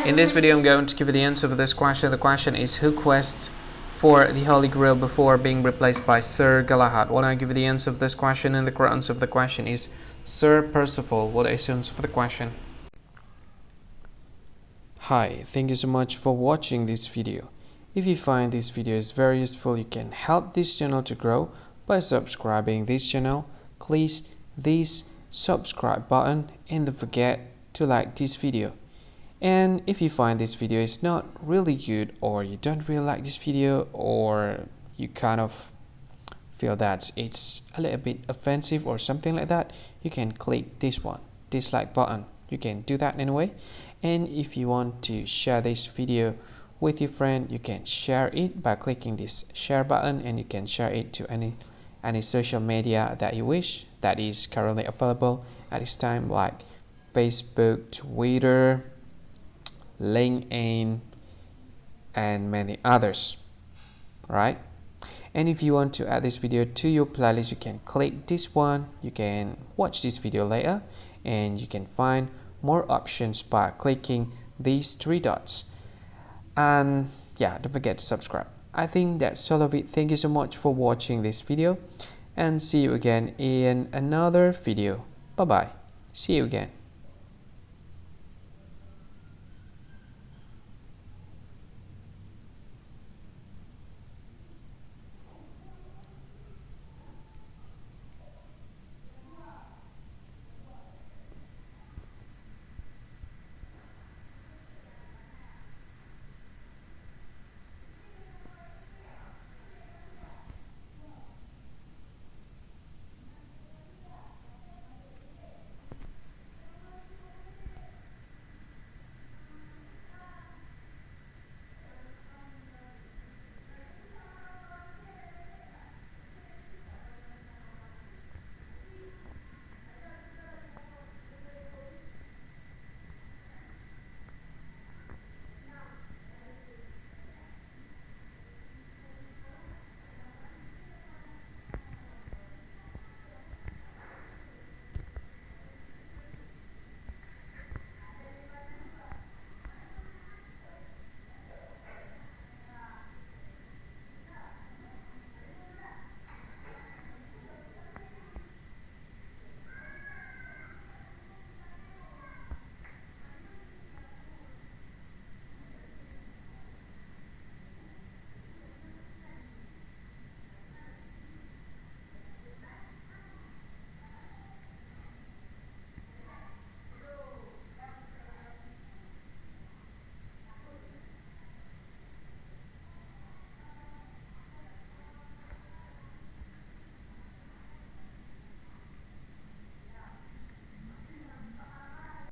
In this video, I'm going to give you the answer for this question. The question is, who quests for the Holy Grail before being replaced by Sir Galahad? Well, I'll give you the answer of this question, and the correct answer of the question is Sir Percival. What is the answer for the question? Hi, thank you so much for watching this video. If you find this video is very useful, you can help this channel to grow by subscribing this channel. Click this subscribe button and don't forget to like this video. And if you find this video is not really good, or you don't really like this video, or you kind of feel that it's a little bit offensive or something like that, you can click this one, dislike button. You can do that anyway. And if you want to share this video with your friend, you can share it by clicking this share button, and you can share it to any social media that you wish that is currently available at this time, like Facebook, Twitter, LinkedIn, and many others. Right? And if you want to add this video to your playlist, you can click this one. You can watch this video later, and you can find more options by clicking these three dots. And yeah, don't forget to subscribe. I think that's all of it. Thank you so much for watching this video, and see you again in another video. Bye bye. See you again.